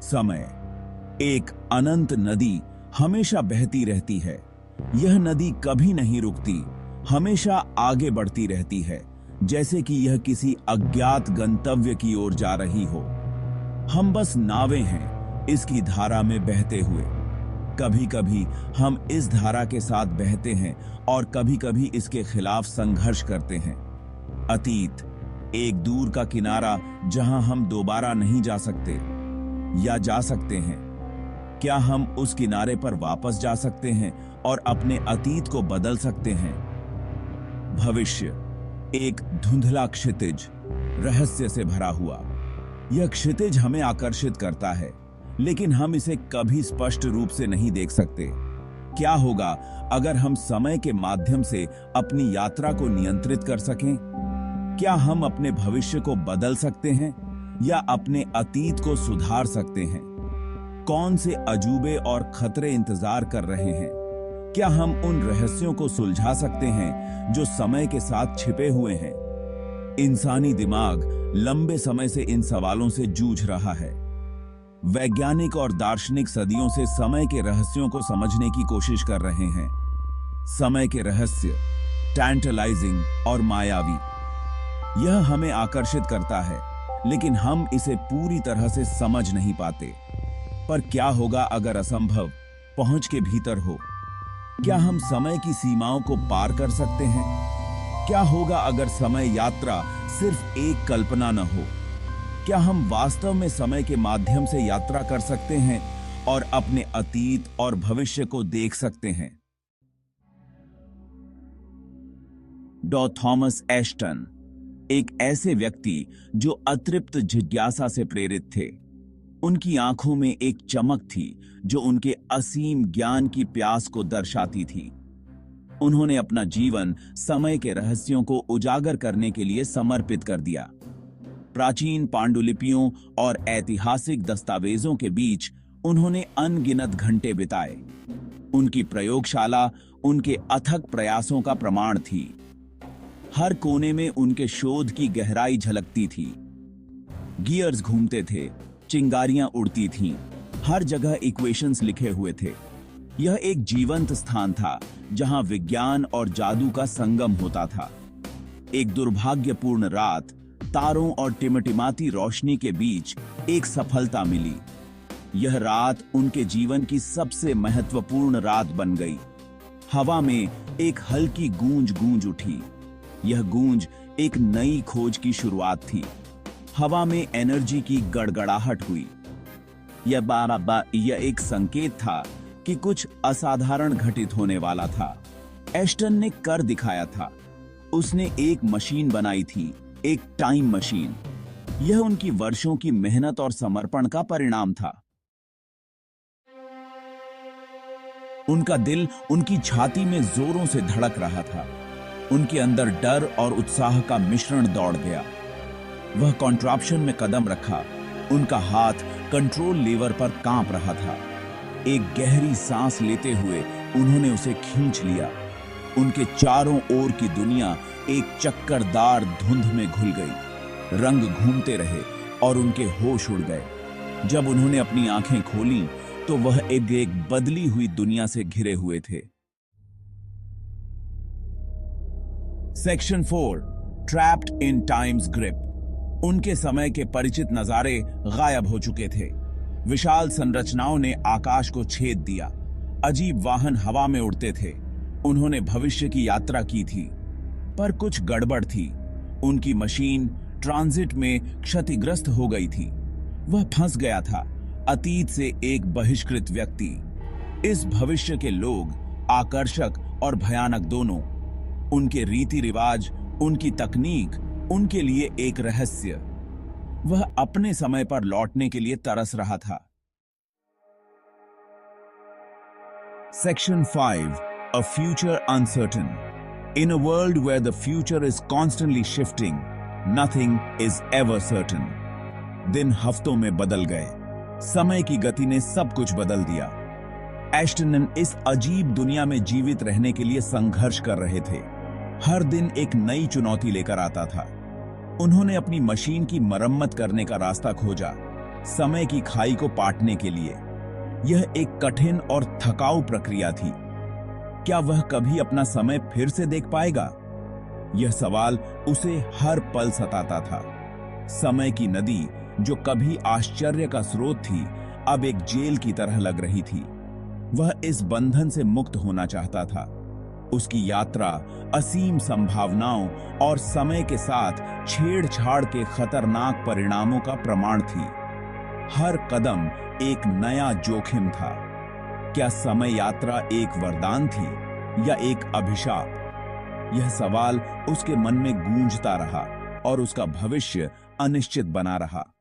समय एक अनंत नदी हमेशा बहती रहती है। यह नदी कभी नहीं रुकती, हमेशा आगे बढ़ती रहती है, जैसे कि यह किसी अज्ञात गंतव्य की ओर जा रही हो। हम बस नावें हैं इसकी धारा में बहते हुए। कभी कभी हम इस धारा के साथ बहते हैं और कभी कभी इसके खिलाफ संघर्ष करते हैं। अतीत एक दूर का किनारा जहां हम दोबारा नहीं जा सकते, या जा सकते हैं। क्या हम उस किनारे पर वापस जा सकते हैं और अपने अतीत को बदल सकते हैं? भविष्य एक धुंधला क्षितिज, रहस्य से भरा हुआ। यह क्षितिज हमें आकर्षित करता है, लेकिन हम इसे कभी स्पष्ट रूप से नहीं देख सकते। क्या होगा अगर हम समय के माध्यम से अपनी यात्रा को नियंत्रित कर सकें? क्या हम अपने भविष्य को बदल सकते हैं या अपने अतीत को सुधार सकते हैं? कौन से अजूबे और खतरे इंतजार कर रहे हैं? क्या हम उन रहस्यों को सुलझा सकते हैं जो समय के साथ छिपे हुए हैं? इंसानी दिमाग लंबे समय से इन सवालों से जूझ रहा है। वैज्ञानिक और दार्शनिक सदियों से समय के रहस्यों को समझने की कोशिश कर रहे हैं। समय के रहस्य टैंटलाइजिंग और मायावी। यह हमें आकर्षित करता है, लेकिन हम इसे पूरी तरह से समझ नहीं पाते। पर क्या होगा अगर असंभव पहुंच के भीतर हो? क्या हम समय की सीमाओं को पार कर सकते हैं? क्या होगा अगर समय यात्रा सिर्फ एक कल्पना न हो? क्या हम वास्तव में समय के माध्यम से यात्रा कर सकते हैं और अपने अतीत और भविष्य को देख सकते हैं? डॉ. थॉमस एश्टन एक ऐसे व्यक्ति जो अतृप्त जिज्ञासा से प्रेरित थे। उनकी आंखों में एक चमक थी जो उनके असीम ज्ञान की प्यास को दर्शाती थी। उन्होंने अपना जीवन समय के रहस्यों को उजागर करने के लिए समर्पित कर दिया। प्राचीन पांडुलिपियों और ऐतिहासिक दस्तावेजों के बीच उन्होंने अनगिनत घंटे बिताए। उनकी प्रयोगशाला उनके अथक प्रयासों का प्रमाण थी। हर कोने में उनके शोध की गहराई झलकती थी। गियर्स घूमते थे, चिंगारियां उड़ती थीं, हर जगह इक्वेशंस लिखे हुए थे। यह एक जीवंत स्थान था जहां विज्ञान और जादू का संगम होता था। एक दुर्भाग्यपूर्ण रात, तारों और टिमटिमाती रोशनी के बीच एक सफलता मिली। यह रात उनके जीवन की सबसे महत्वपूर्ण रात बन गई। हवा में एक हल्की गूंज गूंज उठी। यह गूंज एक नई खोज की शुरुआत थी। हवा में एनर्जी की गड़गड़ाहट हुई। यह एक संकेत था कि कुछ असाधारण घटित होने वाला था। एश्टन ने कर दिखाया था। उसने एक मशीन बनाई थी, एक टाइम मशीन। यह उनकी वर्षों की मेहनत और समर्पण का परिणाम था। उनका दिल उनकी छाती में जोरों से धड़क रहा था। उनके अंदर डर और उत्साह का मिश्रण दौड़ गया। वह कॉन्ट्रैप्शन में कदम रखा। उनका हाथ कंट्रोल लीवर पर कांप रहा था। एक गहरी सांस लेते हुए उन्होंने उसे खींच लिया। उनके चारों ओर की दुनिया एक चक्करदार धुंध में घुल गई। रंग घूमते रहे और उनके होश उड़ गए। जब उन्होंने अपनी आंखें खोलीं, तो वह एक बदली हुई दुनिया से घिरे हुए थे। Section 4 trapped in times grip. उनके समय के परिचित नजारे गायब हो चुके थे। विशाल संरचनाओं ने आकाश को छेद दिया। अजीब वाहन हवा में उड़ते थे। उन्होंने भविष्य की यात्रा की थी, पर कुछ गड़बड़ थी। उनकी मशीन ट्रांजिट में क्षतिग्रस्त हो गई थी। वह फंस गया था। अतीत से एक बहिष्कृत व्यक्ति। इस भविष्य के लोग आकर्षक और भयानक दोनों। उनके रीति रिवाज, उनकी तकनीक उनके लिए एक रहस्य। वह अपने समय पर लौटने के लिए तरस रहा था। Section 5 A future uncertain. In a world where the future is constantly shifting, nothing is ever certain. दिन हफ्तों में बदल गए। समय की गति ने सब कुछ बदल दिया। एश्टन इस अजीब दुनिया में जीवित रहने के लिए संघर्ष कर रहे थे। हर दिन एक नई चुनौती लेकर आता था। उन्होंने अपनी मशीन की मरम्मत करने का रास्ता खोजा, समय की खाई को पाटने के लिए। यह एक कठिन और थकाऊ प्रक्रिया थी। क्या वह कभी अपना समय फिर से देख पाएगा? यह सवाल उसे हर पल सताता था। समय की नदी, जो कभी आश्चर्य का स्रोत थी, अब एक जेल की तरह लग रही थी। वह इस बंधन से मुक्त होना चाहता था। उसकी यात्रा असीम संभावनाओं और समय के साथ छेड़छाड़ के खतरनाक परिणामों का प्रमाण थी। हर कदम एक नया जोखिम था। क्या समय यात्रा एक वरदान थी या एक अभिशाप? यह सवाल उसके मन में गूंजता रहा और उसका भविष्य अनिश्चित बना रहा।